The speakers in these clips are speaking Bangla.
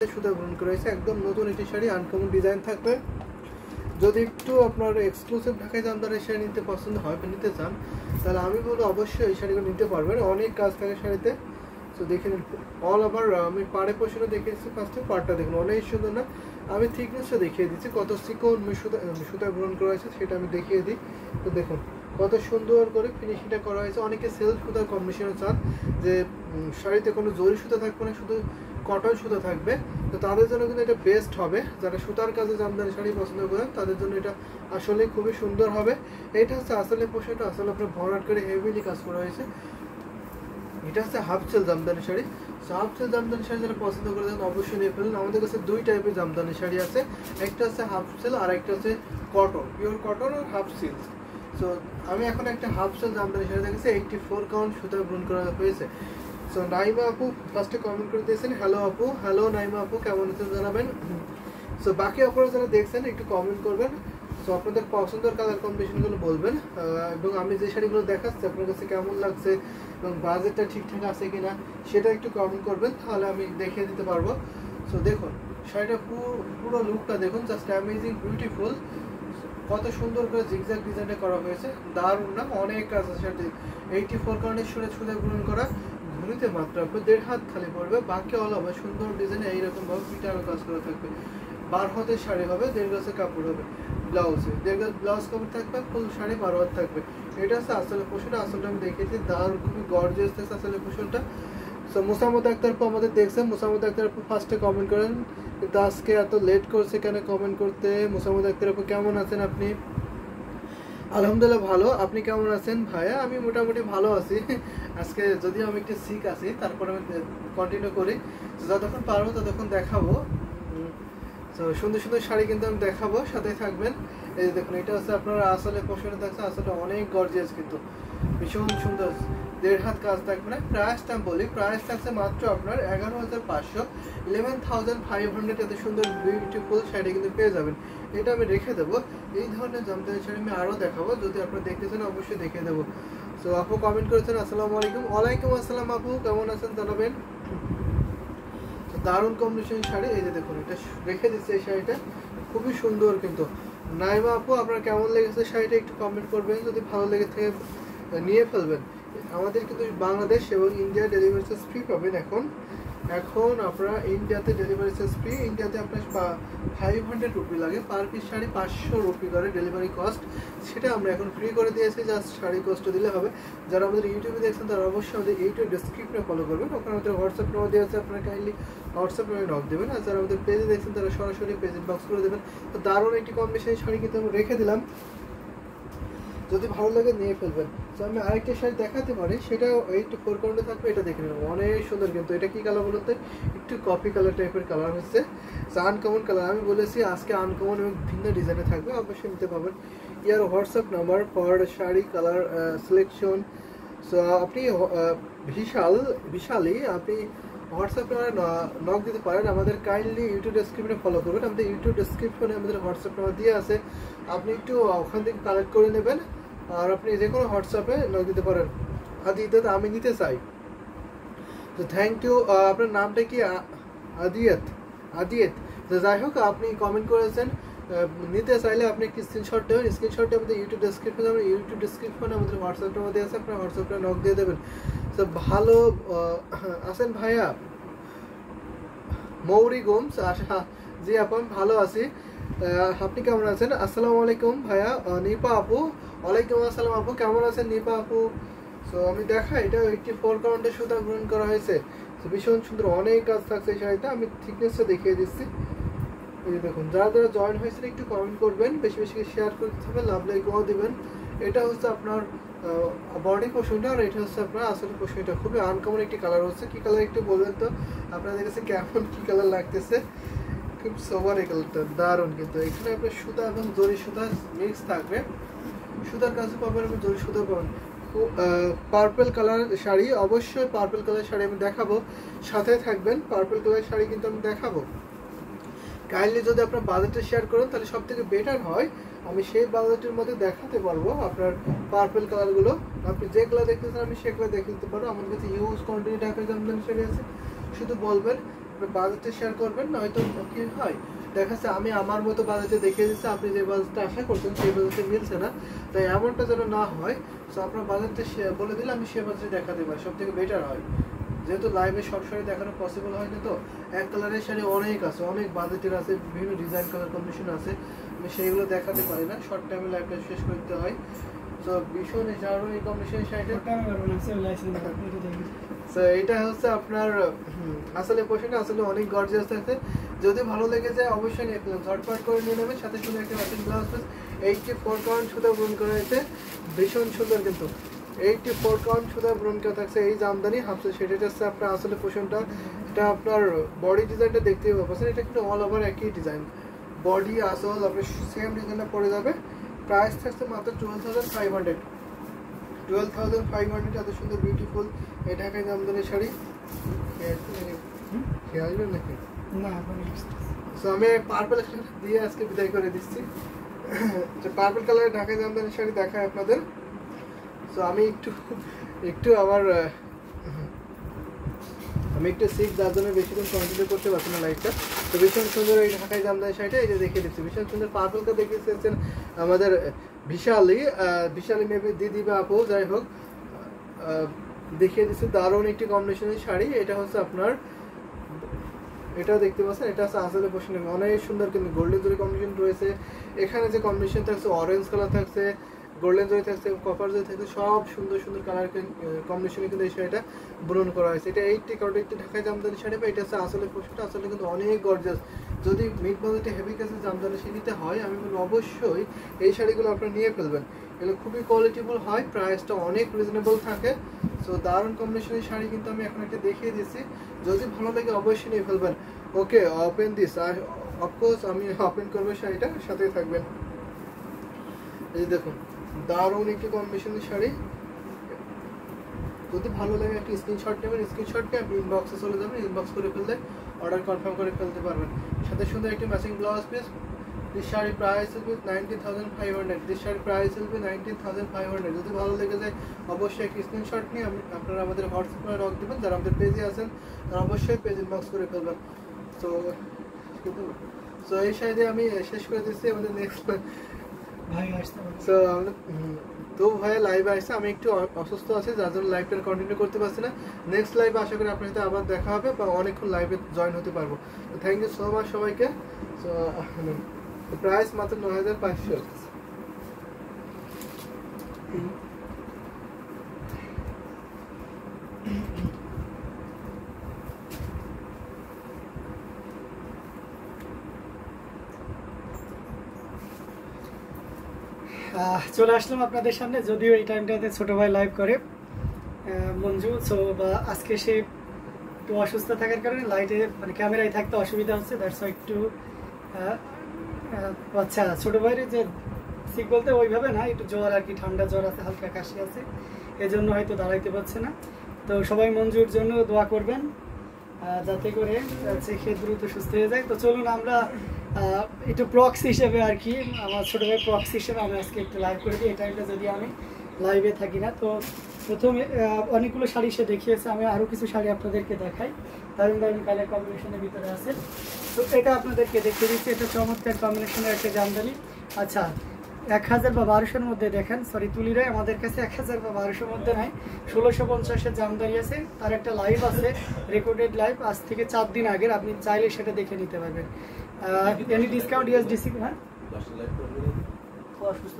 সুতা বুনন করা হয়েছে, একদম নতুন একটি শাড়ি, আনকমন ডিজাইন থাকবে। যদি একটু আপনার এক্সক্লুসিভ ঢাকাই জামদানি শাড়ি নিতে পছন্দ হয় বা নিতে চান, তাহলে আমি বলবো অবশ্যই এই শাড়িগুলো নিতে পারবেন। অনেক কাজ থাকে শাড়িতে। তো দেখে নিন, অল ওভার আমি পাড়ে পোষণে দেখিয়েছি। ফার্স্টে পাড়টা দেখুন, অনেক সুন্দর না? আমি থিকনেসটা দেখিয়ে দিচ্ছি, কত চিকন সুতা বুনন করা হয়েছে সেটা আমি দেখিয়ে দিই। তো দেখুন কত সুন্দর করে ফিনিশিংটা করা হয়েছে। অনেকে সেলফ সুতার কম্বিনেশনে চান যে শাড়িতে কোনো জরি সুতা থাকবে না, শুধু কটন সুতা থাকবে, তো তাদের জন্য কিন্তু এটা বেস্ট হবে। যারা সুতার কাজে জামদানি শাড়ি পছন্দ করেন তাদের জন্য এটা আসলে খুবই সুন্দর হবে। এটা হচ্ছে আসলে পোশাকটা, আসলে আপনার ভরাট করে হেভিলি কাজ করা হয়েছে। এটা হচ্ছে half sale Jamdani sari. Half sale Jamdani sari যারা পছন্দ করে থাকেন অবশ্যই নিয়ে ফেলুন। আমাদের কাছে দুই টাইপের জামদানি শাড়ি আছে, একটা হচ্ছে হাফ সেল আর একটা হচ্ছে কটন, পিওর কটন আর হাফ সিল্ক। সো আমি এখন একটা হাফ সেল জামদানি শাড়ি দেখেছি, 84 কাউন্ট সুতা বুনন করা হয়েছে। সো নাইমা আপু ফার্স্টে কমেন্ট করে দিয়েছেন, হ্যালো আপু। হ্যালো নাইমা আপু, কেমন আছেন জানাবেন। সো বাকি আপনারা যারা দেখছেন একটু কমেন্ট করবেন। সো আপনাদের পছন্দের কালার কম্বিনেশনগুলো বলবেন, এবং আমি যে শাড়িগুলো দেখাচ্ছি আপনার কাছে কেমন লাগছে এবং বাজেটটা ঠিকঠাক আছে কিনা সেটা একটু কমেন্ট করবেন, তাহলে আমি দেখিয়ে দিতে পারবো। সো দেখুন শাড়িটা পুরো লুকটা দেখুন, জাস্ট অ্যামেজিং বিউটিফুল। কত সুন্দর করে জিগজ্যাগ ডিজাইনটা করা হয়েছে, দারুণ না? অনেক কাজ আছে। 84 কাউন্টের সুতা বুনন করা, ঘুরিতে মাত্র আপনার 1.5 হাত খালি পড়বে, বাকি অল হবে সুন্দর ডিজাইনে এইরকম ভাবে পিটানো কাজ করা থাকবে। 12 হাতের শাড়ি হবে, 1.5 গজের কাপড় হবে, ব্লাউজে 1.5 গজ ব্লাউজ কাপড় থাকবে, ফুল শাড়ি 12 হাত থাকবে। এটা হচ্ছে আসলে পোশাকটা, আসলে আমি দেখেছি দারুণ, খুবই গর্জিয়াস থাকছে আসলে পোশাকটা। সো মুসাম্মদ আক্তার আপু আমাদের দেখছেন, মুসাম্মদ আক্তার আপু ফার্স্টে কমেন্ট করেন, কিন্তু আজকে এত লেট করছে কেন কমেন্ট করতে? মুসাম্মদ আক্তার আপু কেমন আছেন আপনি? আলহামদুলিল্লাহ ভালো, আপনি কেমন আছেন ভাইয়া? আমি মোটামুটি ভালো আছি। আজকে যদিও আমি একটু সিক আছি, তারপর আমি কন্টিনিউ করি, যতক্ষণ পারবো ততক্ষণ দেখাবো। তো সুন্দর সুন্দর শাড়ি কিন্তু আমি দেখাবো, সাথে থাকবেন। এই দেখুন এটা হচ্ছে আপনার আসলে পোশাকটা থাকছে, আসলে অনেক গর্জিয়াস, কিন্তু ভীষণ সুন্দর। 1.5 হাত কাজ থাকবে না। প্রাইসটা আমি বলি, প্রাইস থাকছে মাত্র আপনার 11,500, 11,500। এত সুন্দর বিউটিফুল শাড়ি কিন্তু পেয়ে যাবেন। এটা আমি রেখে দেবো। এই ধরনের জামদানি শাড়ি আমি আরও দেখাবো, যদি আপনারা দেখতে চান অবশ্যই দেখিয়ে দেবো। সো আপু কমেন্ট করেছেন, আসসালামু আলাইকুম। ওয়ালাইকুম আসসালাম আপু, কেমন আছেন জানাবেন। দারুণ কম্বিনেশন শাড়ি, এই যে দেখুন এটা রেখে দিচ্ছে, এই শাড়িটা খুবই সুন্দর। কিন্তু নাইমা আপু আপনার কেমন লেগেছে শাড়িটা একটু কমেন্ট করবেন, যদি ভালো লেগে থাকে নিয়ে ফেলবেন। আমাদের কিন্তু বাংলাদেশ এবং ইন্ডিয়া ডেলিভারি চার্জ ফ্রি পাবেন। এখন আপনারা ইন্ডিয়াতে ডেলিভারি চার্জ ফ্রি, ইন্ডিয়াতে আপনার 500 রুপি লাগে পার পিস শাড়ি, 500 রুপি করে ডেলিভারি কস্ট, সেটা আমরা এখন ফ্রি করে দিয়েছি। জাস্ট শাড়ি কষ্ট দিলে হবে। যারা আমাদের ইউটিউবে দেখছেন তারা অবশ্যই আমাদের ইউটিউব ডেসক্রিপশনে ফলো করবেন, ওখানে আমাদের হোয়াটসঅ্যাপ নাম্বার দেওয়া আছে, আপনারা কাইন্ডলি হোয়াটসঅ্যাপ নামে নক দেবেন। আর যারা আমাদের পেজে দেখছেন তারা সরাসরি পেজে বক্স করে দেবেন। তো দারুণ একটি কম্বিনেশন শাড়ি কিন্তু আমি রেখে দিলাম, যদি ভালো লাগে নিয়ে ফেলবেন। তো আমি আরেকটা শাড়ি দেখাতে পারি, সেটাও 84 কাউন্টে থাকবে। এটা দেখে নেবেন, অনেক সুন্দর। কিন্তু এটা কি কালার বলতে, একটু কফি কালার টাইপের কালার হচ্ছে, আনকমন কালার। আমি বলেছি আজকে আনকমন এবং ভিন্ন ডিজাইনে থাকবে, অবশ্যই নিতে পারবেন। Your WhatsApp number for sari colour selection. So আপনি বিশালই আপনি হোয়াটসঅ্যাপ নাম্বারে নক দিতে পারেন। আমাদের কাইন্ডলি ইউটিউব ডেসক্রিপশনে ফলো করবেন, আমাদের ইউটিউব ডেসক্রিপশনে আমাদের হোয়াটসঅ্যাপ নাম্বার দিয়ে আছে, আপনি একটু ওখান থেকে কালেক্ট করে নেবেন। আর আপনি যে কোনো হোয়াটসঅ্যাপে নক দিতে পারেন। আদিত্য আমি নিতে চাই, তো থ্যাংক ইউ। আপনার নামটা কি? আদিয়েত। তো যাই হোক, আপনি কমেন্ট করেছেন, নিতে চাইলে আপনি একটি স্ক্রিনশট দেবেন। স্ক্রিনশটটা আমাদের ইউটিউব ডেসক্রিপশনে আমাদের হোয়াটসঅ্যাপ নাম্বার দিয়ে আছে, আপনার হোয়াটসঅ্যাপটা নক দিয়ে দেবেন। তো ভালো আছেন ভাইয়া? মৌরি গোমস, আশা জি আপু আমি ভালো আছি, আপনি কেমন আছেন? আসসালামু আলাইকুম ভাইয়া। নিপা আপু, ওয়ালাইকুম আসসালাম আপু, কেমন আছেন নিপা আপু? সো আমি দেখা, এটা 84 কাউন্টের সুতা গ্রহণ করা হয়েছে। তো ভীষণ সুন্দর, অনেক কাজ থাকছে এই শাড়িটা, আমি থিকনেসটা দেখিয়ে দিচ্ছি। এই দেখুন, যারা যারা জয়েন হয়েছেন একটু কমেন্ট করবেন, বেশি বেশি শেয়ার করতে হবে, লাভ লাইকও দিবেন। এটা হচ্ছে আপনার বডি পোর্শনটা, আর এটা হচ্ছে আপনার আসলে পোর্শনটা। খুবই আনকমন একটি কালার হচ্ছে, কি কালার একটু বলবেন তো আপনাদের কাছে কেমন কি কালার লাগতেছে? খুব সোবার এই কালারটা, দারুণ। কিন্তু এখানে আপনার সুতা এবং জরি সুতা মিক্স থাকবে, সুতার কাছে পাবেন এবং জরি সুতা পাবেন। পার্পল কালার শাড়ি, অবশ্যই পার্পল কালার শাড়ি আমি দেখাবো, সাথে থাকবেন। পার্পল কালার শাড়ি কিন্তু আমি দেখাবো। কাইন্ডলি যদি আপনার বাজেটটা শেয়ার করেন তাহলে সব থেকে বেটার হয়, আমি সেই বাজেটের মধ্যে দেখাতে পারবো আপনার পার্পল কালারগুলো। আপনি যে কালার দেখতে চান আমি সে কালার দেখে দিতে পারবো। আমার কাছে ইউজ কোয়ান্টিটি টাইপের জামদানি শাড়ি আছে, শুধু বলবেন আপনি বাজেটে শেয়ার করবেন, নয়তো কি হয় দেখা যাচ্ছে আমি আমার মতো বাজেটে দেখিয়ে দিচ্ছি, আপনি যে বাজেটটা আশা করছেন সেই বাজেটে মিলছে না। তাই এমনটা যেন না হয়, সো আপনার বাজেটটা বলে দিলে আমি সে বাজেটে দেখাতে পারি, সব থেকে বেটার হয়। যেহেতু লাইভে সব শাড়ি দেখানো পসিবল হয়নি, তো এক কালারের শাড়ি অনেক আছে, অনেক বাজেটের আছে, বিভিন্ন ডিজাইন কালার কম্বিনেশন আছে, আমি সেইগুলো দেখাতে পারি না, শর্ট টাইমে লাইভটা শেষ করে দিতে হয়। তো ভীষণ দারুণ এই কম্বিনেশনের শাড়িটা। তো এটা হচ্ছে আপনার আসলে পোশাকটা আসলে অনেক গর্জিয়াস আছে, যদি ভালো লেগে যায় অবশ্যই নিয়ে ফেলুন, ঝটপট করে নিয়ে নেবেন। সাথে সাথে একটা ম্যাচিং ব্লাউজ পিস 84 কাউন্ট সুতা বুন করা হয়েছে, ভীষণ সুন্দর কিন্তু 84 কাউন্ট সুতা বুন করা থাকছে। এই জামদানি হাফসে সেটা হচ্ছে আপনার আসলে পোশাকটা, এটা আপনার বডি ডিজাইনটা দেখতেই পাচ্ছেন, এটা কিন্তু অল ওভার একই ডিজাইন, বডি আসল আপনি সেম ডিজাইনটা পড়ে যাবে। প্রাইস থাকছে মাত্র 12,500, 12,500। এত সুন্দর বিউটিফুল এই ঢাকাই জামদানি শাড়ি খেয়ে আসবেন নাকি না? সো আমি পার্পল দিয়ে আজকে বিদায় করে দিচ্ছি, যে পার্পল কালারের ঢাকাই জামদানি শাড়ি দেখায় আপনাদের। সো আমি একটু আমি একটু সিক, যার জন্য বেশিক্ষণ কন্টিনিউ করতে পারছি না লাইফটা। তো ভীষণ সুন্দর এই ঢাকাই জামদানি শাড়িটা এই যে দেখিয়ে দিচ্ছি, ভীষণ সুন্দর পার্পলটা দেখিয়েছেন আমাদের বিশালী মেবি দিদি বা আপু, যাই হোক দেখিয়ে দিচ্ছি দারুণ একটি কম্বিনেশনের শাড়ি। এটা হচ্ছে আপনার, এটা দেখতে পাচ্ছেন, এটা হচ্ছে আসলে পোশাক অনেক সুন্দর, কিন্তু গোল্ডেন জরি কম্বিনেশন রয়েছে। এখানে যে কম্বিনেশন থাকছে অরেঞ্জ কালার থাকছে, গোল্ডেন জরি থাকছে, কপার জরি থাকছে, সব সুন্দর সুন্দর কালার কম্বিনেশনে কিন্তু এই শাড়িটা বুনন করা হয়েছে। এটা 80 কাউন্ট একটি ঢাকাই জামদানি শাড়ি, বা এটা হচ্ছে আসলে পোশাকটা আসলে কিন্তু অনেক গর্জাস। যদি মিড বাজেটে হেভি কাছে জামদানি শাড়ি নিতে হয়, আমি বলবো অবশ্যই এই শাড়িগুলো আপনারা নিয়ে ফেলবেন, এগুলো খুবই কোয়ালিটিফুল হয়, প্রাইসটা অনেক রিজনেবল থাকে। সো দারুণ কম্বিনেশনের শাড়ি কিন্তু আমি এখন একটা দেখিয়ে দিচ্ছি, যদি ভালো লাগে অবশ্যই নিয়ে ফেলবেন। ওকে, ওপেন দিস, আর অফকোর্স আমি ওপেন করবো শাড়িটা, সাথে থাকবেন। এই যে দেখুন দারুণ একটি কম্বিনেশনের শাড়ি, যদি ভালো লাগে একটা স্ক্রিনশট নেবেন, স্ক্রিনশট নিয়ে আপনি ইনবক্সে চলে যাবেন, ইনবক্স করে ফেললে অর্ডার কনফার্ম করে ফেলতে পারবেন। সাথে সুন্দর একটি matching blouse piece. This sari price will be 19,500, this sari price will be 19,500। যদি ভালো লেগে যায় অবশ্যই একটি স্ক্রিনশট নিয়ে আপনারা আমাদের হোয়াটসঅ্যাপে নক দেবেন, যারা আমাদের পেজে আছেন তারা অবশ্যই পেজ ইনবক্স করে ফেলবেন। সো এই শাড়ি আমি শেষ করে দিচ্ছি, আমাদের নেক্সট ভাই আসতে হবে। সো তো ভাইয়া লাইভে আসছে, আমি একটু অসুস্থ আছি, যার জন্য লাইভটা কন্টিনিউ করতে পারছি না। নেক্সট লাইভে আশা করি আপনার সাথে আবার দেখা হবে, বা অনেকক্ষণ লাইভে জয়েন হতে পারবো। তো থ্যাংক ইউ সো মাচ সবাইকে। সো প্রাইস মাত্র 9,500। চলে আসলাম আপনাদের সামনে, যদিও এই টাইমটাতে ছোট ভাই লাইভ করে মঞ্জু। সো আজকে সে একটু অসুস্থ থাকার কারণে লাইটে মানে ক্যামেরায় থাকতে অসুবিধা হচ্ছে, দ্যাটস একটু আচ্ছা ছোট ভাইয়ের যে সিক বলতে ওইভাবে না, একটু জ্বর আর কি, ঠান্ডা জ্বর আছে, হালকা কাশি আছে, এজন্য হয়তো দাঁড়াইতে পারছে না। তো সবাই মঞ্জুর জন্য দোয়া করবেন যাতে করে সে দ্রুত সুস্থ হয়ে যায়। তো চলুন আমরা একটু প্রক্স হিসেবে আর কি, আমার ছোটো ভাই প্রক্স হিসেবে আমি আজকে একটু লাইভ করে দিই। এই টাইমটা যদি আমি লাইভে থাকি না, তো প্রথমে অনেকগুলো শাড়ি সে দেখিয়েছে, আমি আরও কিছু শাড়ি আপনাদেরকে দেখাই, দারুণ দারুণ কালার কম্বিনেশনের ভিতরে আছে। তো এটা আপনাদেরকে দেখিয়ে দিচ্ছি, এটা চমৎকার কম্বিনেশনের একটা জামদানি। আচ্ছা 1000 বা 1200-র মধ্যে দেখেন, সরি তুলিরাই আমাদের কাছে 1000 বা 1200-র মধ্যে নাই, 1650-এর জামদানি আছে। তার একটা লাইভ আছে, রেকর্ডেড লাইভ, আজ থেকে 4 দিন আগের, আপনি চাইলে সেটা দেখে নিতে পারবেন। এনি ডিসকাউন্ট ইউএসডিসি, হ্যাঁ অসুস্থ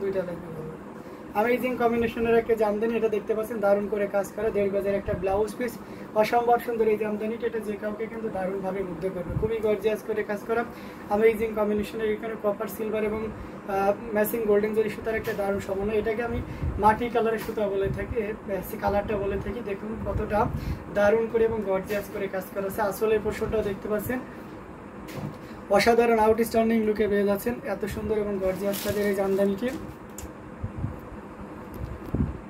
দুইটা লাইভ। অ্যামেজিং কম্বিনেশনের একটা জামদানি, এটা দেখতে পাচ্ছেন দারুণ করে কাজ করা, 1.5 গজের একটা ব্লাউজ পিস, অসম্ভব সুন্দর এই জামদানিটা, এটা যে কাউকে কিন্তু দারুণভাবে মুগ্ধ করবে, খুবই গর্জিয়াস করে কাজ করা, অ্যামেজিং কম্বিনেশনের। এখানে কপার সিলভার এবং ম্যাচিং গোল্ডেন জরি সুতার একটা দারুণ সমন্বয়, এটাকে আমি মাটি কালারের সুতা বলে থাকি, কালারটা বলে থাকি। দেখুন কতটা দারুণ করে এবং গর্জিয়াস করে কাজ করা আছে। আসলের পোর্শনটাও দেখতে পাচ্ছেন অসাধারণ আউটস্ট্যান্ডিং লুকে পেয়ে যাচ্ছেন, এত সুন্দর এবং গর্জিয়াস কাজের এই জামদানিটি।